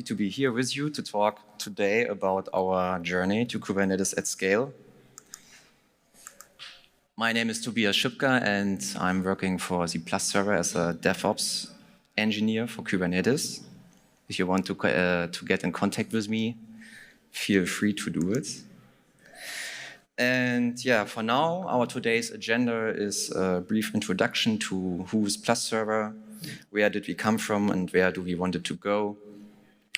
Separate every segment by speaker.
Speaker 1: to be here with you to talk today about our journey to Kubernetes at scale. My name is Tobias Schipka, and I'm working for the PlusServer as a DevOps engineer for Kubernetes. If you want to get in contact with me, feel free to do it. And yeah, for now, our today's agenda is a brief introduction to who is PlusServer, where did we come from, and where do we want it to go,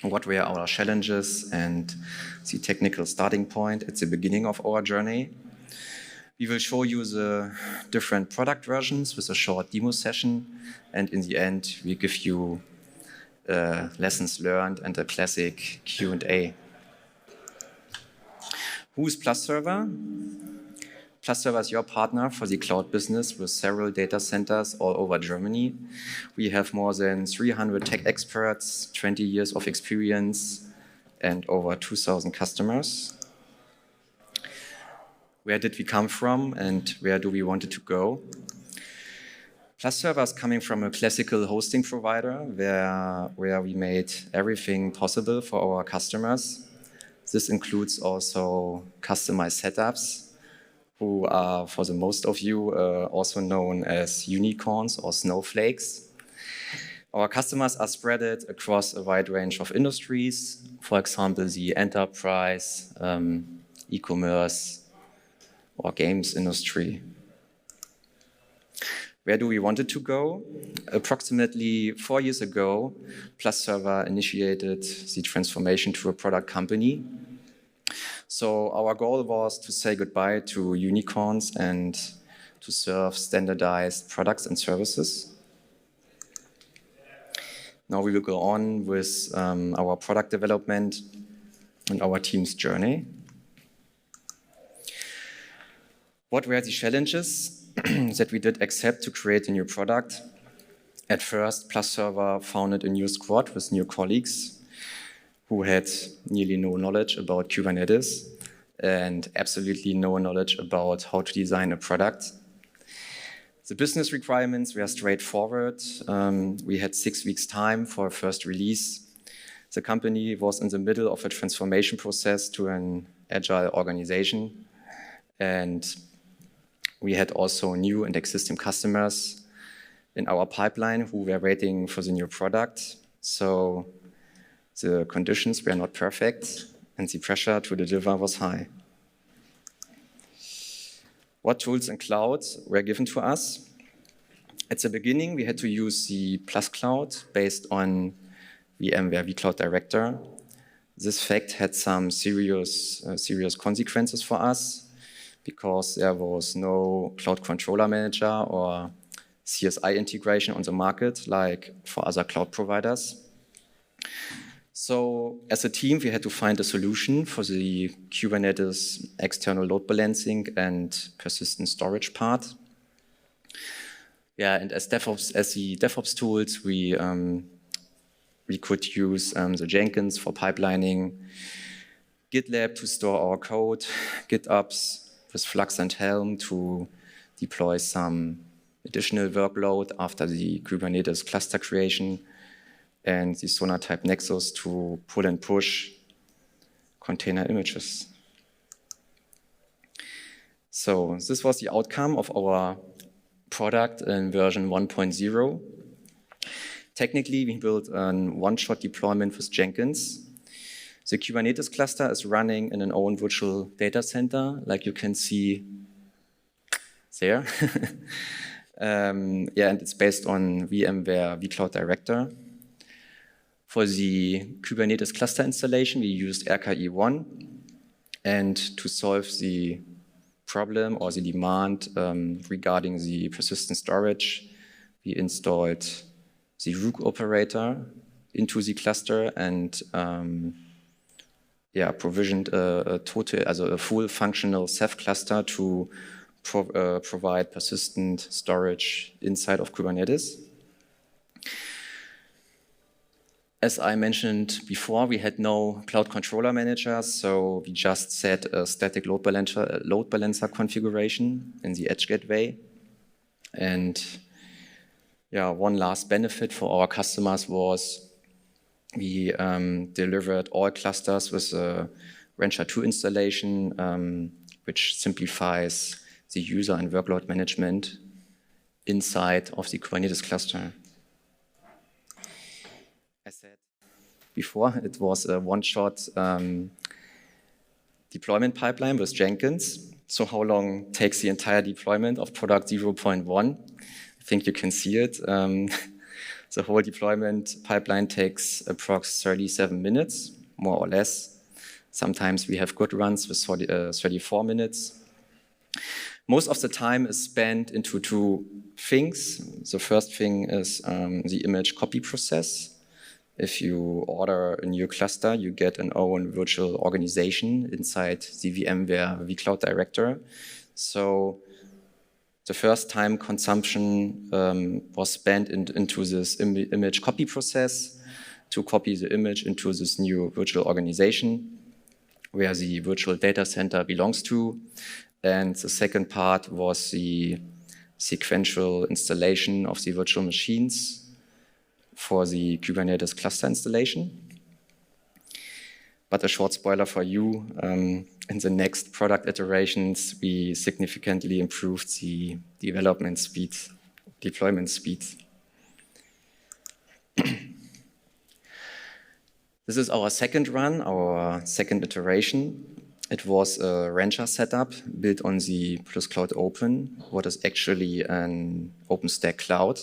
Speaker 1: what were our challenges, and the technical starting point at the beginning of our journey. We will show you the different product versions with a short demo session, and in the end, we give you lessons learned and a classic Q&A. Who is PlusServer? PlusServer is your partner for the cloud business with several data centers all over Germany. We have more than 300 tech experts, 20 years of experience, and over 2,000 customers. Where did we come from and where do we want it to go? PlusServer is coming from a classical hosting provider where we made everything possible for our customers. This includes also customized setups, who are, for the most of you, also known as unicorns or snowflakes. Our customers are spread across a wide range of industries, for example, the enterprise, e-commerce, or games industry. Where do we want it to go? Approximately 4 years ago, PlusServer initiated the transformation to a product company. So our goal was to say goodbye to unicorns and to serve standardized products and services. Now we will go on with our product development and our team's journey. What were the challenges that we did accept to create a new product? At first, PlusServer founded a new squad with new colleagues who had nearly no knowledge about Kubernetes and absolutely no knowledge about how to design a product. The business requirements were straightforward. We had 6 weeks' time for a first release. The company was in the middle of a transformation process to an agile organization, and we had also new and existing customers in our pipeline who were waiting for the new product. So the conditions were not perfect and the pressure to deliver was high. What tools and clouds were given to us? At the beginning, we had to use the Plus Cloud based on VMware vCloud Director. This fact had some serious consequences for us, because there was no cloud controller manager or CSI integration on the market like for other cloud providers. So as a team, we had to find a solution for the Kubernetes external load balancing and persistent storage part. Yeah, and as the DevOps tools, we could use the Jenkins for pipelining, GitLab to store our code, GitOps with Flux and Helm to deploy some additional workload after the Kubernetes cluster creation, and the Sonatype Nexus to pull and push container images. So this was the outcome of our product in version 1.0. Technically, we built a one-shot deployment with Jenkins. The Kubernetes cluster is running in an own virtual data center, like you can see there. And it's based on VMware vCloud Director. For the Kubernetes cluster installation, we used RKE1. And to solve the problem or the demand regarding the persistent storage, we installed the Rook operator into the cluster and provisioned a full functional Ceph cluster to provide persistent storage inside of Kubernetes. As I mentioned before, we had no cloud controller manager, so we just set a static load balancer configuration in the edge gateway. And one last benefit for our customers was We delivered all clusters with a Rancher 2 installation, which simplifies the user and workload management inside of the Kubernetes cluster. I said before, it was a one-shot deployment pipeline with Jenkins. So how long takes the entire deployment of product 0.1? I think you can see it. The whole deployment pipeline takes approx 37 minutes, more or less. Sometimes we have good runs with 34 minutes. Most of the time is spent into two things. The first thing is the image copy process. If you order a new cluster, you get an own virtual organization inside the VMware vCloud Director. So the first time consumption was spent into this image copy process to copy the image into this new virtual organization where the virtual data center belongs to. And the second part was the sequential installation of the virtual machines for the Kubernetes cluster installation. But a short spoiler for you, in the next product iterations, we significantly improved the deployment speed. This is our second run, our second iteration. It was a Rancher setup built on the PlusCloud Open, what is actually an OpenStack cloud.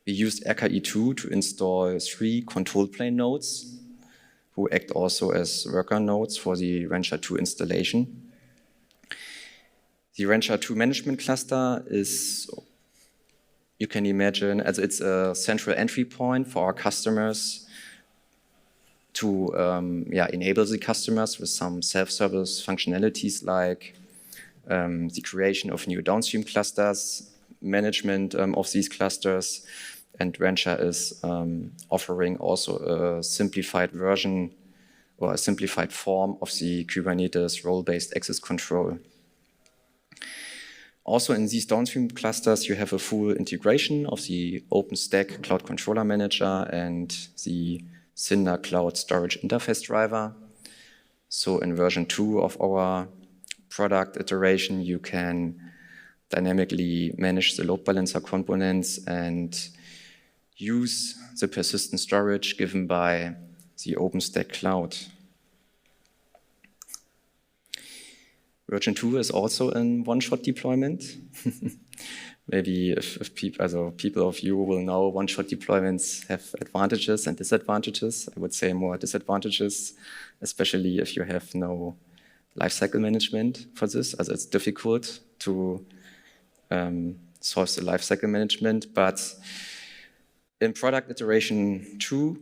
Speaker 1: We used RKE2 to install 3 control plane nodes who act also as worker nodes for the Rancher 2 installation. The Rancher 2 management cluster is, you can imagine, as it's a central entry point for our customers to enable the customers with some self-service functionalities like the creation of new downstream clusters, management of these clusters, and Rancher is offering also a simplified version or a simplified form of the Kubernetes role-based access control. Also in these downstream clusters, you have a full integration of the OpenStack Cloud Controller Manager and the Cinder Cloud Storage Interface Driver. So in version 2 of our product iteration, you can dynamically manage the load balancer components and use the persistent storage given by the OpenStack Cloud. Version 2 is also in one-shot deployment. Maybe if people of you will know, one-shot deployments have advantages and disadvantages. I would say more disadvantages, especially if you have no lifecycle management for this, as it's difficult to solve the lifecycle management. But in product iteration 2,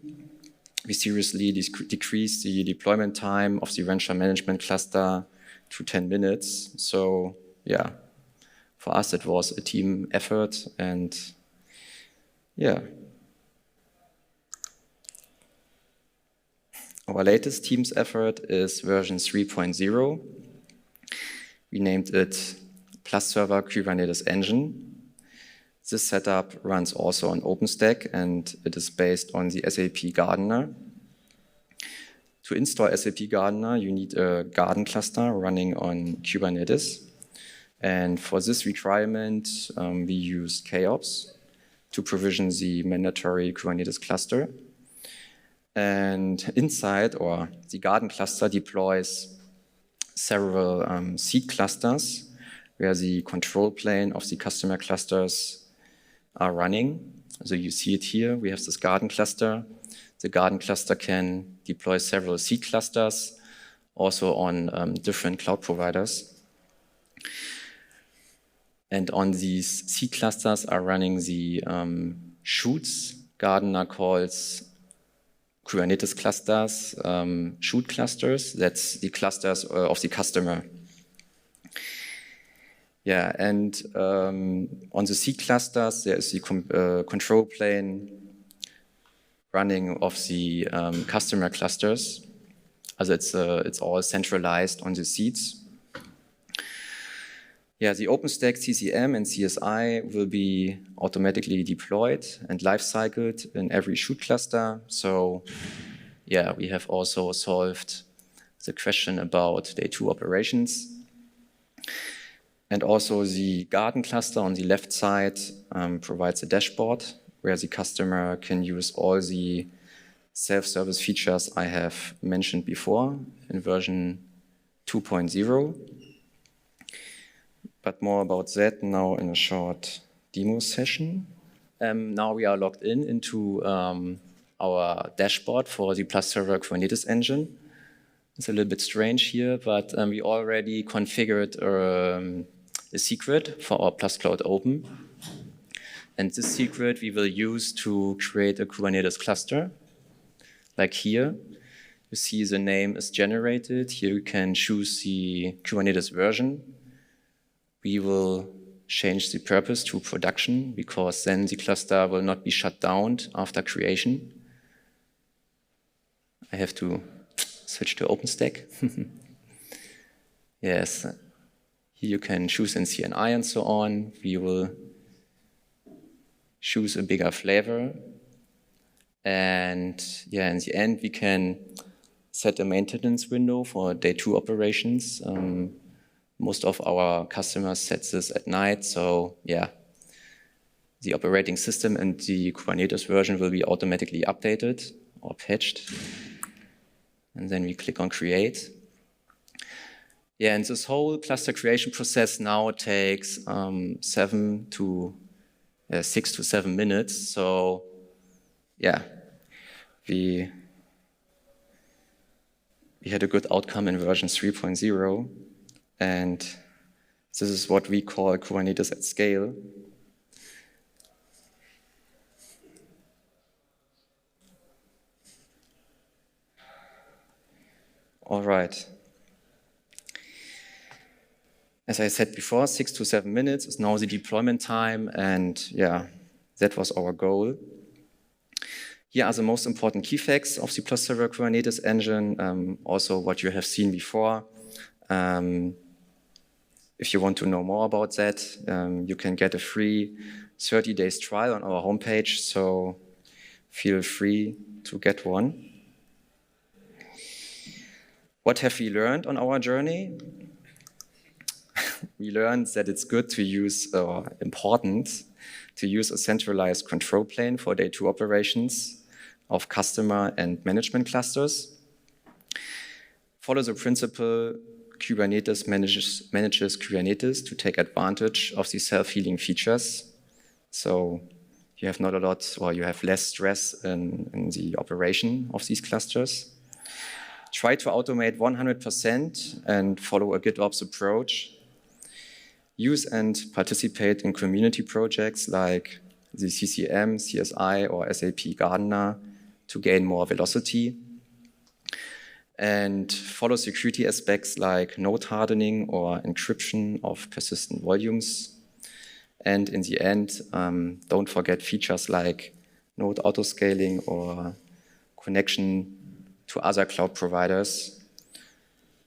Speaker 1: we seriously decreased the deployment time of the Rancher management cluster to 10 minutes. So yeah, for us it was a team effort, and yeah. Our latest team's effort is version 3.0. We named it PlusServer Kubernetes Engine. This setup runs also on OpenStack, and it is based on the SAP Gardener. To install SAP Gardener, you need a Garden cluster running on Kubernetes. And for this requirement, we used KOps to provision the mandatory Kubernetes cluster. And inside, or the Garden cluster deploys several seed clusters where the control plane of the customer clusters are running. So you see it here. We have this Garden cluster. The Garden cluster can deploy several seed clusters, also on different cloud providers. And on these seed clusters are running the shoots. Gardener calls Kubernetes clusters shoot clusters. That's the clusters of the customer. Yeah, and on the seed clusters, there is the control plane running of the customer clusters. As it's all centralized on the seeds. Yeah, the OpenStack CCM and CSI will be automatically deployed and life-cycled in every shoot cluster. So yeah, we have also solved the question about day 2 operations. And also the garden cluster on the left side provides a dashboard where the customer can use all the self-service features I have mentioned before in version 2.0. But more about that now in a short demo session. Now we are logged into our dashboard for the PlusServer Kubernetes engine. It's a little bit strange here, but we already configured a secret for our Plus Cloud Open. And this secret we will use to create a Kubernetes cluster. Like here, you see the name is generated. Here you can choose the Kubernetes version. We will change the purpose to production because then the cluster will not be shut down after creation. I have to switch to OpenStack. Yes, here you can choose in CNI and so on. We will choose a bigger flavor. And yeah, in the end, we can set a maintenance window for day 2 operations. Most of our customers set this at night, so yeah, the operating system and the Kubernetes version will be automatically updated or patched. And then we click on create. Yeah, and this whole cluster creation process now takes 6 to 7 minutes. So yeah, we had a good outcome in version 3.0. And this is what we call Kubernetes at scale. All right. As I said before, 6 to 7 minutes is now the deployment time. And yeah, that was our goal. Here are the most important key facts of the PlusServer Kubernetes engine, also what you have seen before. If you want to know more about that, you can get a free 30 days trial on our homepage, so feel free to get one. What have we learned on our journey? We learned that it's good to use, important to use a centralized control plane for day 2 operations of customer and management clusters. Follow the principle Kubernetes manages Kubernetes to take advantage of the self-healing features. So you have not a lot, or you have less stress in the operation of these clusters. Try to automate 100% and follow a GitOps approach. Use and participate in community projects like the CCM, CSI, or SAP Gardener to gain more velocity. And follow security aspects like node hardening or encryption of persistent volumes. And in the end, don't forget features like node autoscaling or connection to other cloud providers.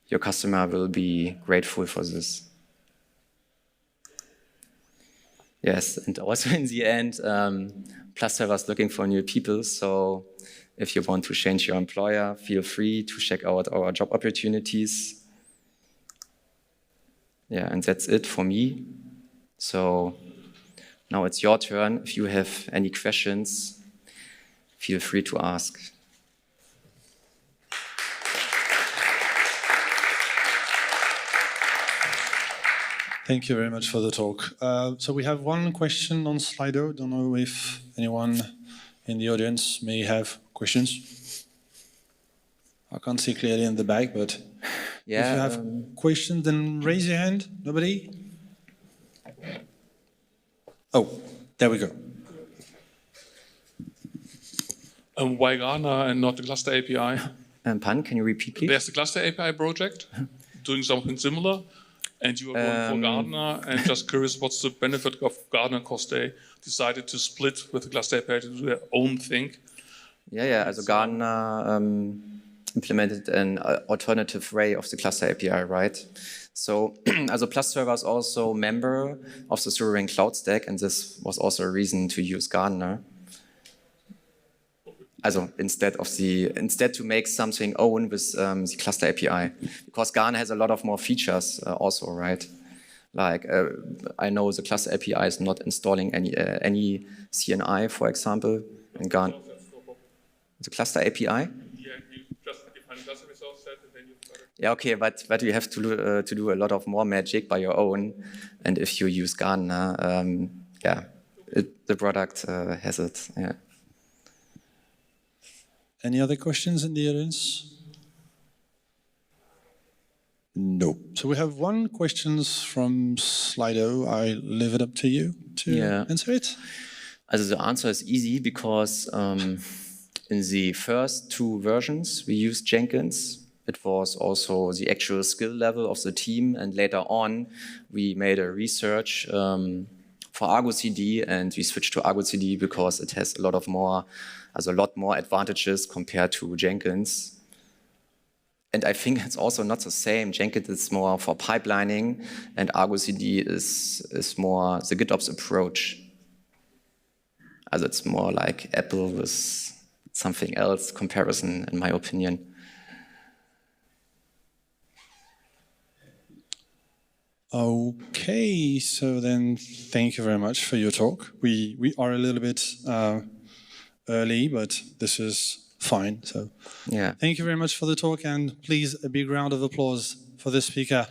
Speaker 1: Your customer will be grateful for this. Yes, and also in the end, PlusServer is looking for new people, so if you want to change your employer, feel free to check out our job opportunities. Yeah, and that's it for me. So now it's your turn. If you have any questions, feel free to ask.
Speaker 2: Thank you very much for the talk. So we have one question on Slido. Don't know if anyone in the audience may have questions. I can't see clearly in the back, but yeah, if you have questions, then raise your hand. Nobody? Oh, there we go.
Speaker 3: Why Gardener and not the Cluster API?
Speaker 1: Pan, can you repeat, please?
Speaker 3: There's the Cluster API project doing something similar, and you are going for Gardener, and just curious, what's the benefit of Gardener, because they decided to split with the Cluster API to do their own thing?
Speaker 1: Yeah, also Gardener implemented an alternative way of the cluster API, right? So, also PlusServer is also a member of the Sovereign Cloud Stack, and this was also a reason to use Gardener. Also instead to make something own with the cluster API, because Gardener has a lot of more features also, right? Like I know the cluster API is not installing any CNI, for example, in Gardener. The cluster API.
Speaker 3: Yeah, you just define cluster resource set, and then you start it.
Speaker 1: Yeah, okay, but you have to do a lot of more magic by your own, and if you use Gardener, yeah, the product has it. Yeah.
Speaker 2: Any other questions in the audience? No. So we have one question from Slido. I leave it up to you to answer it.
Speaker 1: Also the answer is easy because in the first 2 versions we used Jenkins. It was also the actual skill level of the team, and later on we made a research for Argo CD, and we switched to Argo CD because it has a lot more advantages compared to Jenkins. And I think it's also not the same. Jenkins is more for pipelining, and Argo CD is more the GitOps approach. Also it's more like Apple with something else comparison, in my opinion.
Speaker 2: Okay, so then thank you very much for your talk. We are a little bit early, but this is fine. So
Speaker 1: yeah.
Speaker 2: Thank you very much for the talk, and please a big round of applause for the speaker.